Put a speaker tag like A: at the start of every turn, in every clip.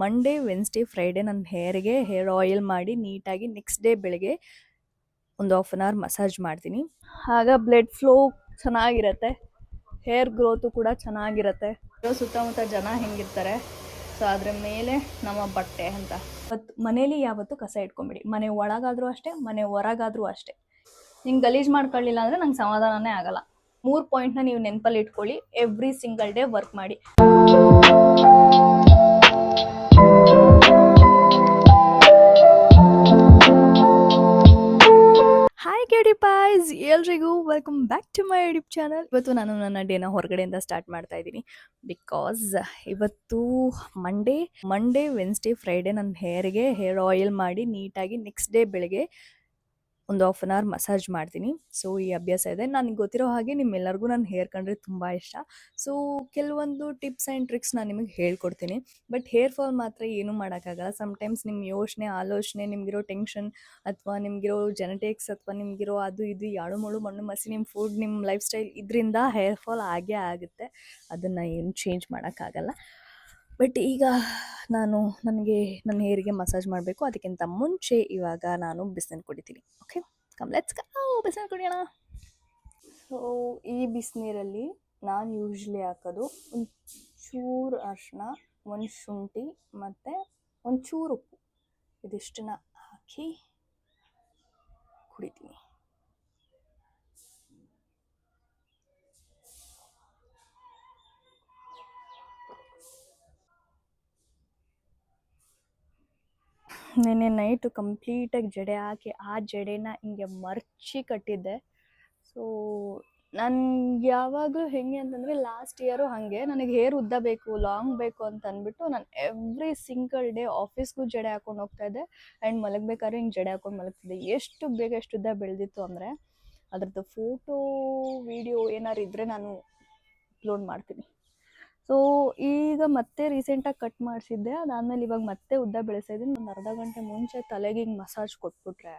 A: Monday Wednesday Friday ನನ್ನ ಹೇರ್ಗೆ hair oil ಮಾಡಿ ನೀಟಾಗಿ ನೆಕ್ಸ್ಟ್ ಡೇ ಬೆಳಗ್ಗೆ ಒಂದು ಹಾಫ್ ಆನ್ ಅವರ್ ಮಸಾಜ್ ಮಾಡ್ತೀನಿ. ಆಗ ಬ್ಲಡ್ ಫ್ಲೋ ಚೆನ್ನಾಗಿರುತ್ತೆ, ಹೇರ್ ಗ್ರೋತು ಕೂಡ ಚೆನ್ನಾಗಿರುತ್ತೆ. ಸುತ್ತಮುತ್ತ ಜನ ಹೆಂಗಿರ್ತಾರೆ ಸೊ ಅದ್ರ ಮೇಲೆ ನಮ್ಮ ಬಟ್ಟೆ ಅಂತ. ಮನೇಲಿ ಯಾವತ್ತೂ ಕಸ ಇಟ್ಕೊಂಬಿಡಿ, ಮನೆ ಒಳಗಾದರೂ ಅಷ್ಟೇ, ಮನೆ ಹೊರಗಾದರೂ ಅಷ್ಟೇ. ಹಿಂಗೆ ಗಲೀಜು ಮಾಡ್ಕೊಳ್ಳಿಲ್ಲ ಅಂದರೆ ನಂಗೆ ಸಮಾಧಾನನೇ ಆಗಲ್ಲ. 3 ಪಾಯಿಂಟ್ನ ನೀವು ನೆನಪಲ್ಲಿ ಇಟ್ಕೊಳ್ಳಿ, ಎವ್ರಿ ಸಿಂಗಲ್ ಡೇ ವರ್ಕ್ ಮಾಡಿ. ಹಾಯ್ ಕ್ಯೂಟಿ ಪಾಯ್ಸ್, ಎಲ್ರಿಗೂ welcome back to my YouTube channel. ಇವತ್ತು ನಾನು ನನ್ನ ಡೇನ ಹೊರಗಡೆಯಿಂದ ಸ್ಟಾರ್ಟ್ ಮಾಡ್ತಾ ಇದ್ದೀನಿ. ಬಿಕಾಸ್ ಇವತ್ತು ಮಂಡೇ ವೆನ್ಸ್ಡೇ ಫ್ರೈಡೇ ನನ್ನ ಹೇರ್ಗೆ ಹೇರ್ ಆಯಿಲ್ ಮಾಡಿ ನೀಟಾಗಿ ನೆಕ್ಸ್ಟ್ ಡೇ ಬೆಳಗ್ಗೆ ಒಂದು ಹಾಫ್ ಆನ್ ಅವರ್ ಮಸಾಜ್ ಮಾಡ್ತೀನಿ. ಸೊ ಈ ಅಭ್ಯಾಸ ಇದೆ. ನನಗೆ ಗೊತ್ತಿರೋ ಹಾಗೆ ನಿಮ್ಮೆಲ್ಲರಿಗೂ ನನ್ನ ಹೇರ್ ಕಂಡ್ರೆ ತುಂಬ ಇಷ್ಟ. ಸೊ ಕೆಲವೊಂದು ಟಿಪ್ಸ್ ಆ್ಯಂಡ್ ಟ್ರಿಕ್ಸ್ ನಾನು ನಿಮಗೆ ಹೇಳ್ಕೊಡ್ತೀನಿ. ಬಟ್ ಹೇರ್ ಫಾಲ್ ಮಾತ್ರ ಏನೂ ಮಾಡೋಕ್ಕಾಗಲ್ಲ. ಸಮ್ಟೈಮ್ಸ್ ನಿಮ್ಮ ಯೋಚನೆ ಆಲೋಚನೆ, ನಿಮಗಿರೋ ಟೆನ್ಷನ್ ಅಥವಾ ನಿಮಗಿರೋ ಜೆನೆಟಿಕ್ಸ್ ಅಥವಾ ನಿಮಗಿರೋ ಅದು ಇದು ಯಾಳು ಮುಳು ಮಣ್ಣು ಮಸಿ, ನಿಮ್ಮ ಫುಡ್, ನಿಮ್ಮ ಲೈಫ್ ಸ್ಟೈಲ್, ಇದರಿಂದ ಹೇರ್ ಫಾಲ್ ಆಗೇ ಆಗುತ್ತೆ. ಅದನ್ನು ಏನು ಚೇಂಜ್ ಮಾಡೋಕ್ಕಾಗಲ್ಲ. ಬಟ್ ಈಗ ನನಗೆ ನನ್ನ ಹೇರಿಗೆ ಮಸಾಜ್ ಮಾಡಬೇಕು. ಅದಕ್ಕಿಂತ ಮುಂಚೆ ಇವಾಗ ನಾನು ಬಿಸಿನೀರು ಕುಡಿತೀನಿ. ಓಕೆ, ಕಮ್ ಲೆಟ್ಸ್ ಗೋ, ಬಿಸಿನೀರು ಕುಡಿಯೋಣ. ಸೊ ಈ ಬಿಸಿನೀರಲ್ಲಿ ನಾನು ಯೂಶ್ವಲಿ ಹಾಕೋದು ಒಂದು ಚೂರು ಅರಿಶಿನ, ಒಂದು ಶುಂಠಿ ಮತ್ತು ಒಂದು ಚೂರು ಉಪ್ಪು, ಇದಿಷ್ಟನ್ನ ಹಾಕಿ ಕುಡಿತೀನಿ. ನೆನ್ನೆ ನೈಟು ಕಂಪ್ಲೀಟಾಗಿ ಜಡೆ ಹಾಕಿ ಆ ಜಡೆನ ಹಿಂಗೆ ಮರ್ಚಿ ಕಟ್ಟಿದ್ದೆ. ಸೊ ನನಗೆ ಯಾವಾಗಲೂ ಹೆಂಗೆ ಅಂತಂದರೆ, ಲಾಸ್ಟ್ ಇಯರು ಹಾಗೆ ನನಗೆ ಹೇರ್ ಉದ್ದ ಬೇಕು, ಲಾಂಗ್ ಬೇಕು ಅಂತ ಅಂದ್ಬಿಟ್ಟು ನಾನು ಎವ್ರಿ ಸಿಂಗಲ್ ಡೇ ಆಫೀಸ್ಗೂ ಜಡೆ ಹಾಕೊಂಡು ಹೋಗ್ತಾಯಿದ್ದೆ. ಆ್ಯಂಡ್ ಮಲಗಬೇಕಾದ್ರೆ ಹಿಂಗೆ ಜಡೆ ಹಾಕೊಂಡು ಮಲಗ್ತಿದ್ದೆ. ಎಷ್ಟು ಬೇಗ ಎಷ್ಟು ಉದ್ದ ಬೆಳೆದಿತ್ತು ಅಂದರೆ, ಅದ್ರದ್ದು ಫೋಟೋ ವಿಡಿಯೋ ಏನಾರು ಇದ್ದರೆ ನಾನು ಅಪ್ಲೋಡ್ ಮಾಡ್ತೀನಿ. ಸೊ ಈಗ ಮತ್ತೆ ರೀಸೆಂಟಾಗಿ ಕಟ್ ಮಾಡಿಸಿದ್ದೆ. ಅದಾದಮೇಲೆ ಇವಾಗ ಮತ್ತೆ ಉದ್ದ ಬೆಳೆಸ್ತಾ ಇದ್ದೀನಿ. ಒಂದು ಅರ್ಧ ಗಂಟೆ ಮುಂಚೆ ತಲೆಗೆ ಹಿಂಗೆ ಮಸಾಜ್ ಕೊಟ್ಬಿಟ್ರೆ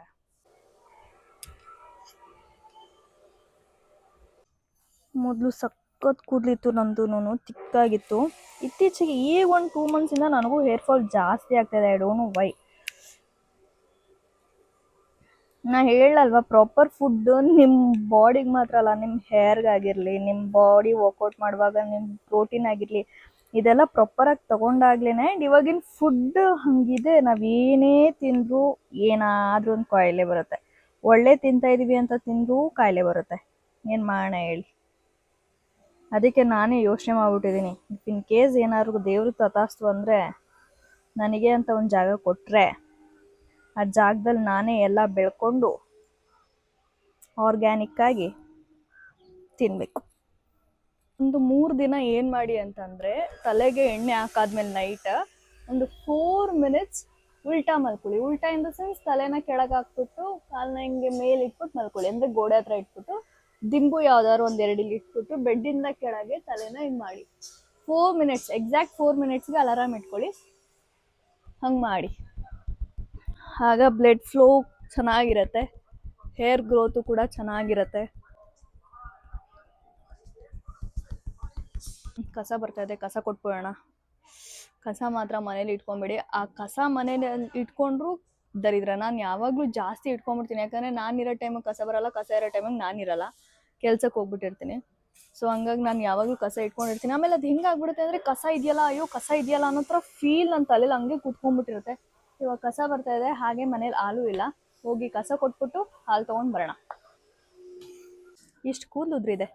A: ಮೊದಲು ಸಖತ್ ಕೂದಲಿತ್ತು ನಂದು, ತಿಕ್ಕಾಗಿತ್ತು. ಇತ್ತೀಚೆಗೆ ಈ 1-2 ಮಂತ್ಸಿಂದ ನನಗೂ ಹೇರ್ ಫಾಲ್ ಜಾಸ್ತಿ ಆಗ್ತಾಯಿದೆ. I don't know why. ನಾ ಹೇಳಲ್ವಾ, ಪ್ರಾಪರ್ ಫುಡ್ ನಿಮ್ಮ ಬಾಡಿಗೆ ಮಾತ್ರ ಅಲ್ಲ, ನಿಮ್ಮ ಹೇರ್ಗಾಗಿರಲಿ, ನಿಮ್ಮ ಬಾಡಿ ವರ್ಕೌಟ್ ಮಾಡುವಾಗ ನಿಮ್ಮ ಪ್ರೋಟೀನ್ ಆಗಿರಲಿ, ಇದೆಲ್ಲ ಪ್ರಾಪರಾಗಿ ತೊಗೊಂಡಾಗ್ಲೇ. ಆ್ಯಂಡ್ ಇವಾಗಿನ ಫುಡ್ ಹಾಗಿದೆ, ನಾವೇನೇ ತಿಂದರೂ ಏನಾದರೂ ಒಂದು ಕಾಯಿಲೆ ಬರುತ್ತೆ. ಒಳ್ಳೆ ತಿಂತಾಯಿದ್ದೀವಿ ಅಂತ ತಿಂದರೂ ಕಾಯಿಲೆ ಬರುತ್ತೆ. ಏನು ಮಾಡೋಣ ಹೇಳಿ. ಅದಕ್ಕೆ ನಾನೇ ಯೋಚನೆ ಮಾಡ್ಬಿಟ್ಟಿದ್ದೀನಿ, ಇನ್ ಕೇಸ್ ಏನಾದ್ರು ದೇವರು ತಥಾಸ್ತು ಅಂದರೆ ನನಗೆ ಅಂತ ಒಂದು ಜಾಗ ಕೊಟ್ಟರೆ ಆ ಜಾಗದಲ್ಲಿ ನಾನೇ ಎಲ್ಲ ಬೆಳ್ಕೊಂಡು ಆರ್ಗ್ಯಾನಿಕ್ಕಾಗಿ ತಿನ್ನಬೇಕು. ಒಂದು 3 ದಿನ ಏನು ಮಾಡಿ ಅಂತಂದರೆ, ತಲೆಗೆ ಎಣ್ಣೆ ಹಾಕಾದ್ಮೇಲೆ ನೈಟ್ ಒಂದು 4 ಮಿನಿಟ್ಸ್ ಉಲ್ಟಾ ಮಲ್ಕೊಳ್ಳಿ. ಉಲ್ಟಾ ಇನ್ ದ ಸೆನ್ಸ್ ತಲೆನ ಕೆಳಗೆ ಹಾಕ್ಬಿಟ್ಟು ಕಾಲನ್ನ ಹಿಂಗೆ ಮೇಲೆ ಇಟ್ಬಿಟ್ಟು ಮಲ್ಕೊಳ್ಳಿ. ಅಂದರೆ ಗೋಡೆ ಹತ್ರ ಇಟ್ಬಿಟ್ಟು ದಿಂಬು ಯಾವ್ದಾದ್ರು ಒಂದು 2 ಇಲ್ಲಿ ಇಟ್ಬಿಟ್ಟು ಬೆಡ್ಡಿಂದ ಕೆಳಗೆ ತಲೆನ ಹಿಂಗೆ ಮಾಡಿ 4 ಮಿನಿಟ್ಸ್, ಎಕ್ಸಾಕ್ಟ್ 4 ಮಿನಿಟ್ಸ್ಗೆ ಅಲಾರಾಮ್ ಇಟ್ಕೊಳ್ಳಿ. ಹಂಗೆ ಮಾಡಿ. ಆಗ ಬ್ಲಡ್ ಫ್ಲೋ ಚೆನ್ನಾಗಿರುತ್ತೆ, ಹೇರ್ ಗ್ರೋತು ಕೂಡ ಚೆನ್ನಾಗಿರುತ್ತೆ. ಕಸ ಬರ್ತಾಯಿದೆ, ಕಸ ಕೊಟ್ಬಿಡೋಣ. ಕಸ ಮಾತ್ರ ಮನೇಲಿ ಇಟ್ಕೊಂಬಿಡಿ. ಆ ಕಸ ಮನೇಲಿ ಇಟ್ಕೊಂಡ್ರು ದರಿದ್ರ. ನಾನು ಯಾವಾಗಲೂ ಜಾಸ್ತಿ ಇಟ್ಕೊಂಡ್ಬಿಡ್ತೀನಿ, ಯಾಕಂದರೆ ನಾನಿರೋ ಟೈಮಿಗೆ ಕಸ ಬರಲ್ಲ, ಕಸ ಇರೋ ಟೈಮಿಗೆ ನಾನಿರಲ್ಲ, ಕೆಲ್ಸಕ್ಕೆ ಹೋಗ್ಬಿಟ್ಟಿರ್ತೀನಿ. ಸೊ ಹಂಗಾಗಿ ನಾನು ಯಾವಾಗಲೂ ಕಸ ಇಟ್ಕೊಂಡಿರ್ತೀನಿ. ಆಮೇಲೆ ಅದು ಹೆಂಗಾಗ್ಬಿಡುತ್ತೆ ಅಂದರೆ, ಕಸ ಇದೆಯಲ್ಲ, ಅಯ್ಯೋ ಕಸ ಇದೆಯಲ್ಲ ಅನ್ನೋ ಥರ ಫೀಲ್ ನನ್ನ ತಲೆಯಲ್ಲಿ ಹಂಗೆ ಕೂತ್ಕೊಂಡ್ಬಿಟ್ಟಿರುತ್ತೆ. ಇವಾಗ ಕಸ ಬರ್ತಾಯಿದೆ, ಹಾಗೆ ಮನೇಲಿ ಹಾಲು ಇಲ್ಲ, ಹೋಗಿ ಕಸ ಕೊಟ್ಬಿಟ್ಟು ಹಾಲು ತೊಗೊಂಡು ಬರೋಣ. ಇಷ್ಟು ಕೂದಲು ಉದ್ರಿದೆ.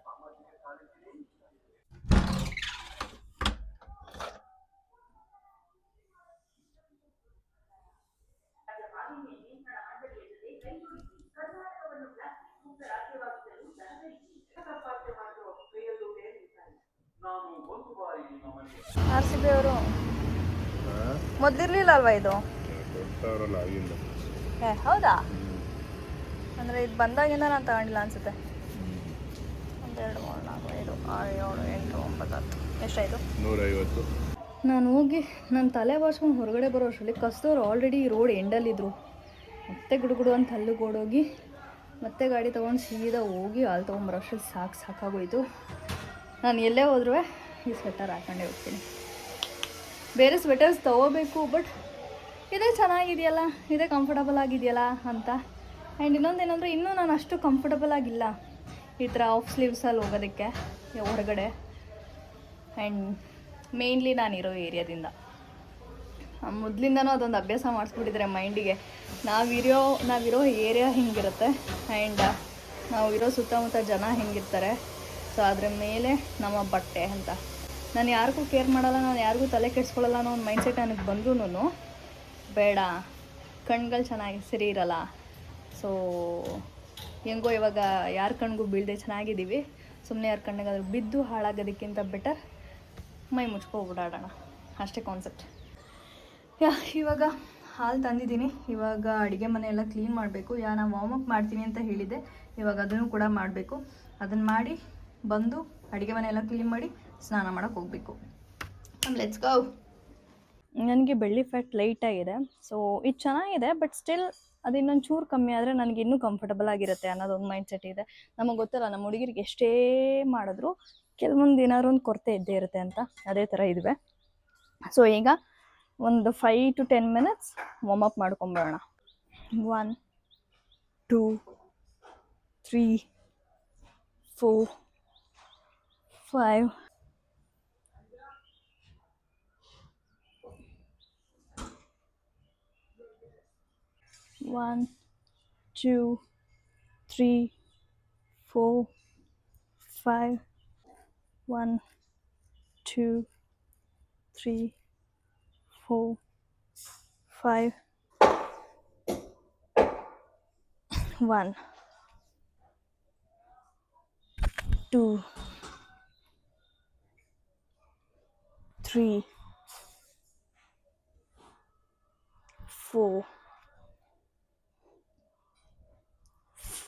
A: RCB ಅವರು ಮೊದಲಿರ್ಲಿಲ್ಲ ಅಲ್ವಾ ಇದು? ಹೌದಾ? ಅಂದರೆ ಇದು ಬಂದಾಗಿಂದ ನಾನು ತಗೊಂಡಿಲ್ಲ ಅನಿಸುತ್ತೆ. 1 2 3 4 5 6 7 8 9 10 ಎಷ್ಟಾಯಿತು? 150. ನಾನು ಹೋಗಿ ನನ್ನ ತಲೆ ಬಾಚ್ಕೊಂಡು ಹೊರಗಡೆ ಬರೋ ಅಷ್ಟರಲ್ಲಿ ಕಸ್ದವ್ರು ಆಲ್ರೆಡಿ ರೋಡ್ ಎಂಡಲ್ಲಿದ್ದರು. ಮತ್ತೆ ಗುಡುಗುಡು ಅಂತ ಅಲ್ಲಿಗೆ ಓಡೋಗಿ ಮತ್ತೆ ಗಾಡಿ ತೊಗೊಂಡು ಸೀದಾ ಹೋಗಿ ಹಾಲು ತೊಗೊಂಬರೋ ಅಷ್ಟರಲ್ಲಿ ಸಾಕಾಗೋಯ್ತು. ನಾನು ಎಲ್ಲೇ ಹೋದ್ರೂ ಈ ಸ್ವೆಟರ್ ಹಾಕೊಂಡೇ ಹೋಗ್ತೀನಿ. ಬೇರೆ ಸ್ವೆಟರ್ಸ್ ತೊಗೋಬೇಕು, ಬಟ್ ಇದೇ ಚೆನ್ನಾಗಿದೆಯಲ್ಲ, ಇದೇ ಕಂಫರ್ಟಬಲ್ ಆಗಿದೆಯಲ್ಲ ಅಂತ. ಆ್ಯಂಡ್ ಇನ್ನೊಂದೇನೆಂದರೆ ಇನ್ನೂ ನಾನು ಅಷ್ಟು ಕಂಫರ್ಟಬಲ್ ಆಗಿಲ್ಲ ಈ ಥರ ಆಫ್ ಸ್ಲೀವ್ಸಲ್ಲಿ ಹೋಗೋದಕ್ಕೆ ಹೊರಗಡೆ. ಆ್ಯಂಡ್ ಮೇಯ್ನ್ಲಿ ನಾನಿರೋ ಏರಿಯಾದಿಂದ ಮೊದಲಿಂದನೂ ಅದೊಂದು ಅಭ್ಯಾಸ ಮಾಡಿಸ್ಬಿಟ್ಟಿದ್ರೆ ಮೈಂಡಿಗೆ. ನಾವಿರೋ ಏರಿಯಾ ಹಿಂಗಿರುತ್ತೆ ಆ್ಯಂಡ್ ನಾವು ಇರೋ ಸುತ್ತಮುತ್ತ ಜನ ಹೆಂಗಿರ್ತಾರೆ, ಸೊ ಅದ್ರ ಮೇಲೆ ನಮ್ಮ ಬಟ್ಟೆ ಅಂತ. ನಾನು ಯಾರಿಗೂ ಕೇರ್ ಮಾಡಲ್ಲ, ನಾನು ಯಾರಿಗೂ ತಲೆ ಕೆಡಿಸ್ಕೊಳ್ಳಲ್ಲ ಅನ್ನೋ ಒಂದು ಮೈಂಡ್ಸೆಟ್ ನನಗೆ ಬಂದ್ರೂ ಬೇಡ, ಕಣ್ಗಳು ಚೆನ್ನಾಗಿ ಸರಿ ಇರಲ್ಲ. ಸೊ ಹೆಂಗೋ ಇವಾಗ ಯಾರ ಕಣ್ಗೂ ಬೀಳದೆ ಚೆನ್ನಾಗಿದ್ದೀವಿ, ಸುಮ್ಮನೆ ಯಾರ ಕಣ್ಣಿಗಾದ್ರೂ ಬಿದ್ದು ಹಾಳಾಗೋದಕ್ಕಿಂತ ಬೆಟರ್ ಮೈ ಮುಚ್ಕೋಬಿಡಾಡೋಣ, ಅಷ್ಟೇ ಕಾನ್ಸೆಪ್ಟ್. ಇವಾಗ ಹಾಲು ತಂದಿದ್ದೀನಿ. ಇವಾಗ ಅಡುಗೆ ಮನೆಯೆಲ್ಲ ಕ್ಲೀನ್ ಮಾಡಬೇಕು. ನಾನು ವಾರ್ಮಪ್ ಮಾಡ್ತೀನಿ ಅಂತ ಹೇಳಿದ್ದೆ, ಇವಾಗ ಅದನ್ನು ಕೂಡ ಮಾಡಬೇಕು. ಅದನ್ನು ಮಾಡಿ ಬಂದು ಅಡುಗೆ ಮನೆಯೆಲ್ಲ ಕ್ಲೀನ್ ಮಾಡಿ ಸ್ನಾನ ಮಾಡೋಕ್ಕೆ ಹೋಗಬೇಕು. Let's go. ನನಗೆ ಬೆಳ್ಳಿ ಫ್ಯಾಟ್ ಲೈಟಾಗಿದೆ, ಸೊ ಇದು ಚೆನ್ನಾಗಿದೆ, ಬಟ್ ಸ್ಟಿಲ್ ಅದು ಇನ್ನೊಂದು ಚೂರು ಕಮ್ಮಿ ಆದರೆ ನನಗೆ ಇನ್ನೂ ಕಂಫರ್ಟಬಲ್ ಆಗಿರುತ್ತೆ ಅನ್ನೋದೊಂದು ಮೈಂಡ್ಸೆಟ್ ಇದೆ. ನಮಗೆ ಗೊತ್ತಲ್ಲ, ನಮ್ಮ ಹುಡುಗಿರಿಗೆ ಎಷ್ಟೇ ಮಾಡಿದ್ರು ಕೆಲವೊಂದು ಏನಾದ್ರು ಒಂದು ಕೊರತೆ ಇದ್ದೇ ಇರುತ್ತೆ ಅಂತ, ಅದೇ ಥರ ಇದುವೆ. ಸೊ ಈಗ ಒಂದು 5 to 10 minutes ವಾರ್ಮಪ್ ಮಾಡ್ಕೊಂಬರೋಣ. 1 2 3 4 5 1 2 3 4 5 1 2 3 4 5 1 2 3 4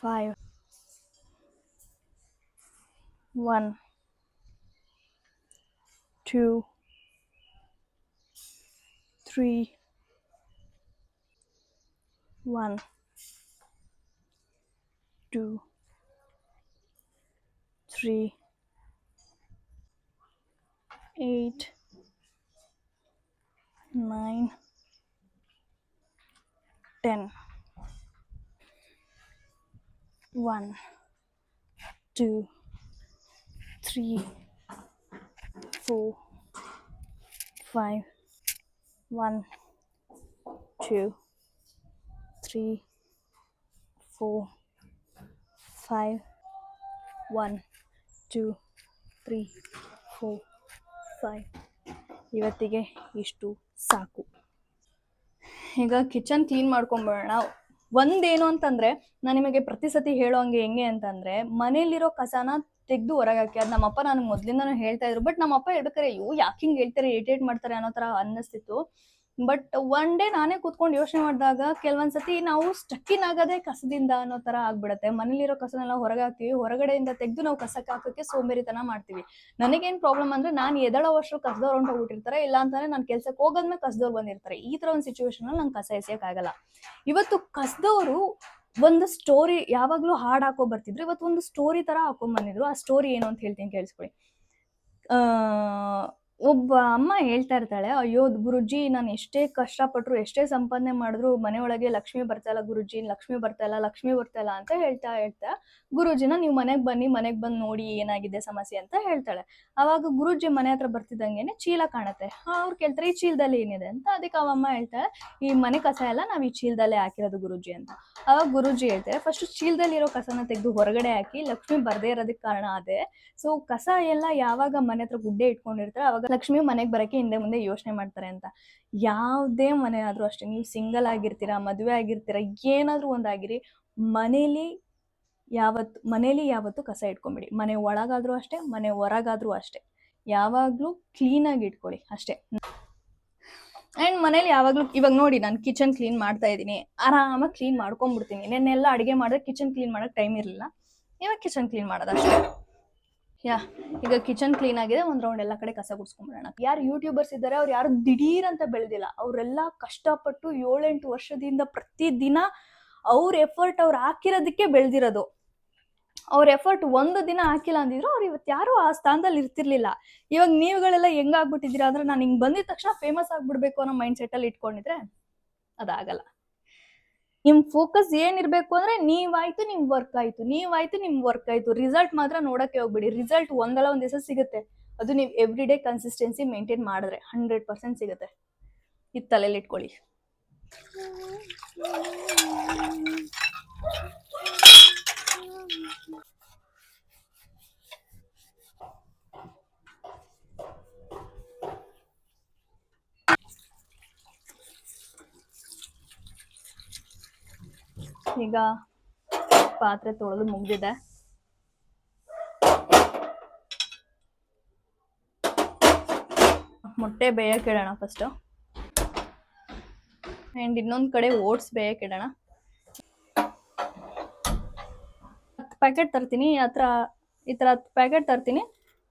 A: 5 1 2 3 1 2 3 8 9 10 1 2 3 4 5 1 2 3 4 5 1 2 3 4 5. ಇವತ್ತಿಗೆ ಇಷ್ಟು ಸಾಕು. ಈಗ ಕಿಚನ್ ಕ್ಲೀನ್ ಮಾಡ್ಕೊಂಬಿಡೋಣ. ಒಂದೇನು ಅಂತಂದರೆ, ನಾನು ನಿಮಗೆ ಪ್ರತಿ ಸತಿ ಹೇಳೋ ಹಂಗೆ ಹೆಂಗೆ ಅಂತಂದರೆ, ಮನೇಲಿರೋ ಕಸನ ತೆಗೆದು ಹೊರಗೆ ಹಾಕಿ. ಅದು ನಮ್ಮಪ್ಪ ನನಗೆ ಮೊದಲಿಂದನೂ ಹೇಳ್ತಾ ಇದ್ರು, ಬಟ್ ನಮ್ಮಪ್ಪ ಹೇಳ್ಬೇಕಾರೆ ಅಯ್ಯೋ ಯಾಕೆ ಹಿಂಗೆ ಹೇಳ್ತಾರೆ, ಇರಿಟೇಟ್ ಮಾಡ್ತಾರೆ ಅನ್ನೋ ಥರ ಅನ್ನಿಸ್ತಿತ್ತು. ಬಟ್ ಒನ್ ಡೇ ನಾನೇ ಕೂತ್ಕೊಂಡು ಯೋಚನೆ ಮಾಡಿದಾಗ ಕೆಲವೊಂದ್ಸತಿ ನಾವು ಸ್ಟಕ್ಕಿನ್ ಆಗೋದೇ ಕಸದಿಂದ ಅನ್ನೋ ಥರ ಆಗ್ಬಿಡುತ್ತೆ. ಮನೇಲಿರೋ ಕಸನೆಲ್ಲ ಹೊರಗೆ ಹಾಕ್ತೀವಿ, ಹೊರಗಡೆಯಿಂದ ತೆಗೆದು ನಾವು ಕಸಕ್ಕೆ ಹಾಕೋಕ್ಕೆ ಸೋಂಬೇರಿತನ ಮಾಡ್ತೀವಿ. ನನಗೇನು ಪ್ರಾಬ್ಲಮ್ ಅಂದರೆ, ನಾನು ಎದಳೋ ವರ್ಷರು ಕಸದವ್ರು ಹೊಂಟೋಗ್ಬಿಟ್ಟಿರ್ತಾರೆ, ಇಲ್ಲ ಅಂತಂದರೆ ನಾನು ಕೆಲ್ಸಕ್ಕೆ ಹೋಗೋದ್ಮೇಲೆ ಕಸದವ್ರು ಬಂದಿರ್ತಾರೆ. ಈ ಥರ ಒಂದು ಸಿಚುವೇಶನಲ್ಲಿ ನಂಗೆ ಕಸ ಎಸೆಯೋಕ್ಕಾಗಲ್ಲ. ಇವತ್ತು ಕಸದವರು ಒಂದು ಸ್ಟೋರಿ, ಯಾವಾಗಲೂ ಹಾಡು ಹಾಕೋ ಬರ್ತಿದ್ರು, ಇವತ್ತು ಒಂದು ಸ್ಟೋರಿ ಥರ ಹಾಕೊಂಡ್ಬಂದಿದ್ರು. ಆ ಸ್ಟೋರಿ ಏನು ಅಂತ ಹೇಳ್ತೀನಿ, ಕೇಳಿಸ್ಕೊಳ್ಳಿ. ಒಬ್ಬ ಅಮ್ಮ ಹೇಳ್ತಾ ಇರ್ತಾಳೆ, ಅಯ್ಯೋ ಗುರುಜಿ, ನಾನು ಎಷ್ಟೇ ಕಷ್ಟಪಟ್ಟರು, ಎಷ್ಟೇ ಸಂಪಾದನೆ ಮಾಡಿದ್ರು ಮನೆಯೊಳಗೆ ಲಕ್ಷ್ಮಿ ಬರ್ತಾ ಇಲ್ಲ ಗುರುಜಿ, ಲಕ್ಷ್ಮಿ ಬರ್ತಾ ಇಲ್ಲ ಅಂತ ಹೇಳ್ತಾ ಗುರುಜಿನ ನೀವು ಮನೆಗೆ ಬಂದು ನೋಡಿ ಏನಾಗಿದೆ ಸಮಸ್ಯೆ ಅಂತ ಹೇಳ್ತಾಳೆ. ಅವಾಗ ಗುರುಜಿ ಮನೆ ಹತ್ರ ಬರ್ತಿದ್ದಂಗೆನೆ ಚೀಲ ಕಾಣುತ್ತೆ. ಅವ್ರು ಕೇಳ್ತಾರೆ, ಈ ಚೀಲದಲ್ಲಿ ಏನಿದೆ ಅಂತ. ಅದಕ್ಕೆ ಅವಮ್ಮ ಹೇಳ್ತಾಳೆ, ಈ ಮನೆ ಕಸ ಎಲ್ಲ ನಾವು ಈ ಚೀಲದಲ್ಲೇ ಹಾಕಿರೋದು ಗುರುಜಿ ಅಂತ. ಅವಾಗ ಗುರುಜಿ ಹೇಳ್ತಾರೆ, ಫಸ್ಟ್ ಚೀಲದಲ್ಲಿರೋ ಕಸನ ತೆಗೆದು ಹೊರಗಡೆ ಹಾಕಿ, ಲಕ್ಷ್ಮಿ ಬರ್ದೇ ಇರೋದಕ್ಕೆ ಕಾರಣ ಅದೇ. ಸೊ ಕಸ ಎಲ್ಲ ಯಾವಾಗ ಮನೆ ಹತ್ರ ಗುಡ್ಡೆ ಇಟ್ಕೊಂಡಿರ್ತಾರೆ, ಅವಾಗ ಲಕ್ಷ್ಮಿ ಮನೆಗೆ ಬರೋಕ್ಕೆ ಹಿಂದೆ ಮುಂದೆ ಯೋಚನೆ ಮಾಡ್ತಾರೆ ಅಂತ. ಯಾವುದೇ ಮನೆ ಆದರೂ ಅಷ್ಟೇ, ನೀವು ಸಿಂಗಲ್ ಆಗಿರ್ತೀರಾ, ಮದುವೆ ಆಗಿರ್ತೀರಾ, ಏನಾದರೂ ಒಂದಾಗಿರಿ, ಮನೇಲಿ ಯಾವತ್ತು ಕಸ ಇಟ್ಕೊಂಬಿಡಿ. ಮನೆ ಒಳಗಾದರೂ ಅಷ್ಟೇ, ಮನೆ ಹೊರಗಾದರೂ ಅಷ್ಟೇ, ಯಾವಾಗಲೂ ಕ್ಲೀನಾಗಿ ಇಟ್ಕೊಳ್ಳಿ ಅಷ್ಟೇ. ಆ್ಯಂಡ್ ಮನೇಲಿ ಯಾವಾಗಲೂ, ಇವಾಗ ನೋಡಿ ನಾನು ಕಿಚನ್ ಕ್ಲೀನ್ ಮಾಡ್ತಾ ಇದ್ದೀನಿ, ಆರಾಮಾಗಿ ಕ್ಲೀನ್ ಮಾಡ್ಕೊಂಡ್ಬಿಡ್ತೀನಿ. ನೆನ್ನೆಲ್ಲ ಅಡುಗೆ ಮಾಡಿದ್ರೆ ಕಿಚನ್ ಕ್ಲೀನ್ ಮಾಡೋಕ್ಕೆ ಟೈಮ್ ಇರಲಿಲ್ಲ, ಇವಾಗ ಕಿಚನ್ ಕ್ಲೀನ್ ಮಾಡೋದು ಅಷ್ಟೇ. ಈಗ ಕಿಚನ್ ಕ್ಲೀನ್ ಆಗಿದೆ, ಒಂದು ರೌಂಡ್ ಎಲ್ಲ ಕಡೆ ಕಸ ಗುಡಿಸ್ಕೊಂಡ್ಬಿಡೋಣ. ಯಾರು ಯೂಟ್ಯೂಬರ್ಸ್ ಇದ್ದಾರೆ, ಅವ್ರು ಯಾರು ದಿಢೀರ್ ಅಂತ ಬೆಳೆದಿಲ್ಲ. ಅವರೆಲ್ಲ ಕಷ್ಟಪಟ್ಟು 7-8 ವರ್ಷದಿಂದ ಪ್ರತಿದಿನ ಅವ್ರ ಎಫರ್ಟ್ ಅವ್ರು ಹಾಕಿರೋದಕ್ಕೆ ಬೆಳೆದಿರೋದು. ಅವ್ರ ಎಫರ್ಟ್ ಒಂದು ದಿನ ಹಾಕಿಲ್ಲ ಅಂದಿದ್ರು ಅವ್ರು ಇವತ್ತು ಯಾರು ಆ ಸ್ಥಾನದಲ್ಲಿ ಇರ್ತಿರ್ಲಿಲ್ಲ. ಇವಾಗ ನೀವುಗಳೆಲ್ಲ ಹೆಂಗಾಗ್ಬಿಟ್ಟಿದ್ದೀರಾ ಅಂದ್ರೆ ನಾನು ಹಿಂಗ್ ಬಂದಿದ ತಕ್ಷಣ ಫೇಮಸ್ ಆಗ್ಬಿಡ್ಬೇಕು ಅನ್ನೋ ಮೈಂಡ್ ಸೆಟ್ ಅಲ್ಲಿ ಇಟ್ಕೊಂಡಿದ್ರೆ ಅದಾಗಲ್ಲ. ನಿಮ್ ಫೋಕಸ್ ಏನಿರ್ಬೇಕು ಅಂದ್ರೆ ನೀವಾಯ್ತು ನಿಮ್ ವರ್ಕ್ ಆಯ್ತು, ನೀವಾಯ್ತು ನಿಮ್ ವರ್ಕ್ ಆಯ್ತು. ರಿಸಲ್ಟ್ ಮಾತ್ರ ನೋಡಕ್ಕೆ ಹೋಗ್ಬಿಡಿ. ರಿಸಲ್ಟ್ ಒಂದಲ್ಲ ಒಂದ್ ದಿವಸ ಸಿಗುತ್ತೆ. ಅದು ನೀವು ಎವ್ರಿ ಡೇ ಕನ್ಸಿಸ್ಟೆನ್ಸಿ ಮೇಂಟೈನ್ ಮಾಡಿದ್ರೆ 100% ಸಿಗುತ್ತೆ. ಇದು ತಲೆಯಲ್ಲಿ ಇಟ್ಕೊಳ್ಳಿ. ಈಗ ಪಾತ್ರೆ ತೊಳೆದು ಮುಗ್ದಿದೆ. ಮೊಟ್ಟೆ ಬೇಯಕ್ಕೆ ಇಡೋಣ ಫಸ್ಟ್. ಆ್ಯಂಡ್ ಇನ್ನೊಂದು ಕಡೆ ಓಟ್ಸ್ ಬೇಯಕ್ಕೆ ಇಡೋಣ. 10 ಪ್ಯಾಕೆಟ್ ತರ್ತೀನಿ. ಈ ಥರ 10 ಪ್ಯಾಕೆಟ್ ತರ್ತೀನಿ.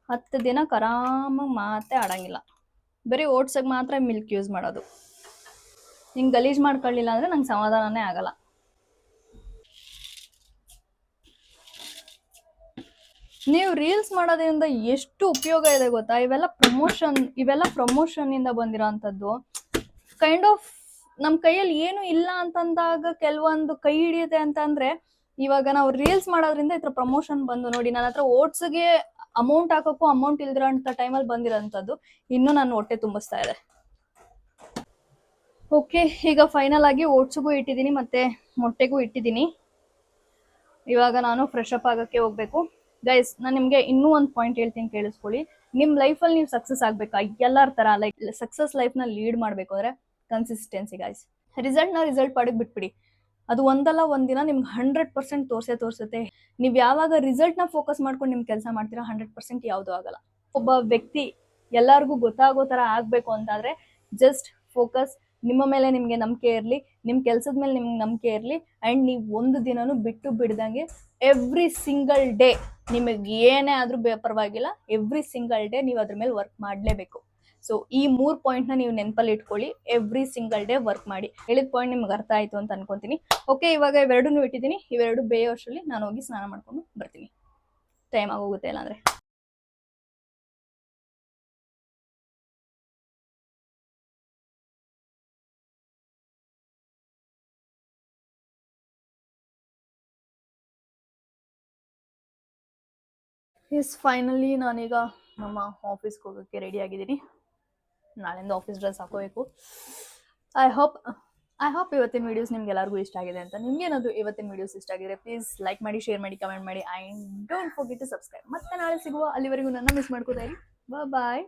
A: 10 ದಿನಕ್ಕೆ ಆರಾಮಾಗಿ ಮತ್ತೆ ಆಡಂಗಿಲ್ಲ. ಬರೀ ಓಟ್ಸಿಗೆ ಮಾತ್ರ ಮಿಲ್ಕ್ ಯೂಸ್ ಮಾಡೋದು. ಹಿಂಗೆ ಗಲೀಜು ಮಾಡ್ಕೊಳ್ಳಿಲ್ಲ ಅಂದರೆ ನಂಗೆ ಸಮಾಧಾನನೇ ಆಗಲ್ಲ. ನೀವು ರೀಲ್ಸ್ ಮಾಡೋದ್ರಿಂದ ಎಷ್ಟು ಉಪಯೋಗ ಇದೆ ಗೊತ್ತಾ? ಇವೆಲ್ಲ ಪ್ರಮೋಷನ್ನಿಂದ ಬಂದಿರೋಂಥದ್ದು. ಕೈಂಡ್ ಆಫ್ ನಮ್ಮ ಕೈಯಲ್ಲಿ ಏನು ಇಲ್ಲ ಅಂತಂದಾಗ ಕೆಲವೊಂದು ಕೈ ಹಿಡಿಯುತ್ತೆ ಅಂತಂದ್ರೆ, ಇವಾಗ ನಾವು ರೀಲ್ಸ್ ಮಾಡೋದ್ರಿಂದ ಈ ಥರ ಪ್ರಮೋಷನ್ ಬಂದು ನೋಡಿ. ನನ್ನ ಹತ್ರ ಓಟ್ಸ್ಗೆ ಅಮೌಂಟ್ ಹಾಕೋಕ್ಕೂ ಅಮೌಂಟ್ ಇಲ್ದಿರೋ ಅಂತ ಟೈಮಲ್ಲಿ ಬಂದಿರೋಂಥದ್ದು ಇನ್ನೂ ನಾನು ಹೊಟ್ಟೆ ತುಂಬಿಸ್ತಾ ಇದೆ. ಓಕೆ, ಈಗ ಫೈನಲ್ ಆಗಿ ಓಟ್ಸ್ಗೂ ಇಟ್ಟಿದ್ದೀನಿ ಮತ್ತೆ ಮೊಟ್ಟೆಗೂ ಇಟ್ಟಿದ್ದೀನಿ. ಇವಾಗ ನಾನು ಫ್ರೆಶ್ ಅಪ್ ಆಗೋಕ್ಕೆ ಹೋಗ್ಬೇಕು. ಗೈಸ್, ನಾನು ನಿಮಗೆ ಇನ್ನೂ ಒಂದು ಪಾಯಿಂಟ್ ಹೇಳ್ತೀನಿ, ಕೇಳಿಸ್ಕೊಳ್ಳಿ. ನಿಮ್ಮ ಲೈಫಲ್ಲಿ ನೀವು ಸಕ್ಸಸ್ ಆಗಬೇಕಾ? ಎಲ್ಲರ ಥರ ಲೈಕ್ ಸಕ್ಸಸ್ ಲೈಫ್ನ ಲೀಡ್ ಮಾಡಬೇಕು ಅಂದರೆ ಕನ್ಸಿಸ್ಟೆನ್ಸಿ ಗೈಸ್. ರಿಸಲ್ಟ್ ಪಡೆದು ಬಿಟ್ಬಿಡಿ. ಅದು ಒಂದಲ್ಲ ಒಂದಿನ ನಿಮ್ಗೆ 100% ತೋರಿಸುತ್ತೆ. ನೀವು ಯಾವಾಗ ರಿಸಲ್ಟ್ನ ಫೋಕಸ್ ಮಾಡ್ಕೊಂಡು ನಿಮ್ಮ ಕೆಲಸ ಮಾಡ್ತೀರಾ 100% ಯಾವುದೂ ಆಗಲ್ಲ. ಒಬ್ಬ ವ್ಯಕ್ತಿ ಎಲ್ಲರಿಗೂ ಗೊತ್ತಾಗೋ ಥರ ಆಗಬೇಕು ಅಂತಾದರೆ ಜಸ್ಟ್ ಫೋಕಸ್. ನಿಮ್ಮ ಮೇಲೆ ನಿಮಗೆ ನಂಬಿಕೆ ಇರಲಿ, ನಿಮ್ಮ ಕೆಲಸದ ಮೇಲೆ ನಿಮ್ಗೆ ನಂಬಿಕೆ ಇರಲಿ. ಆ್ಯಂಡ್ ನೀವು ಒಂದು ದಿನನೂ ಬಿಟ್ಟು ಬಿಡ್ದಂಗೆ ಎವ್ರಿ ಸಿಂಗಲ್ ಡೇ ನಿಮಗೆ ಏನೇ ಆದರೂ ಪರವಾಗಿಲ್ಲ, ಎವ್ರಿ ಸಿಂಗಲ್ ಡೇ ನೀವು ಅದ್ರ ಮೇಲೆ ವರ್ಕ್ ಮಾಡಲೇಬೇಕು. ಸೊ ಈ 3 ಪಾಯಿಂಟ್ನ ನೀವು ನೆನಪಲ್ಲಿ ಇಟ್ಕೊಳ್ಳಿ. ಎವ್ರಿ ಸಿಂಗಲ್ ಡೇ ವರ್ಕ್ ಮಾಡಿ. ಹೇಳಿದ ಪಾಯಿಂಟ್ ನಿಮ್ಗೆ ಅರ್ಥ ಆಯಿತು ಅಂತ ಅನ್ಕೊತೀನಿ. ಓಕೆ, ಇವಾಗ ಇವೆರಡನ್ನೂ ಇಟ್ಟಿದ್ದೀನಿ. ಇವೆರಡು ಬೇಯೋ ಅಷ್ಟರಲ್ಲಿ ನಾನು ಹೋಗಿ ಸ್ನಾನ ಮಾಡ್ಕೊಂಡು ಬರ್ತೀನಿ. ಟೈಮ್ ಆಗೋಗುತ್ತೆ ಇಲ್ಲಾಂದರೆ. ಎಸ್, ಫೈನಲಿ ನಾನೀಗ ನಮ್ಮ ಆಫೀಸ್ಗೆ ಹೋಗೋಕ್ಕೆ ರೆಡಿ ಆಗಿದ್ದೀನಿ. ನಾಳೆಯಿಂದ ಆಫೀಸ್ ಡ್ರೆಸ್ ಹಾಕೋಬೇಕು. ಐ ಹೋಪ್ ಇವತ್ತಿನ ವೀಡಿಯೋಸ್ ನಿಮ್ಗೆ ಎಲ್ಲರಿಗೂ ಇಷ್ಟ ಆಗಿದೆ ಅಂತ. ನಿಮ್ಗೇನಾದರೂ ಇವತ್ತಿನ ವೀಡಿಯೋಸ್ ಇಷ್ಟ ಆಗಿದ್ರೆ ಪ್ಲೀಸ್ ಲೈಕ್ ಮಾಡಿ, ಶೇರ್ ಮಾಡಿ, ಕಮೆಂಟ್ ಮಾಡಿ. And don't forget to subscribe. ಮತ್ತೆ ನಾಳೆ ಸಿಗುವ. ಅಲ್ಲಿವರೆಗೂ ನನ್ನ ಮಿಸ್ ಮಾಡ್ಕೋತಾ ಇರಿ. ಬಾಯ್.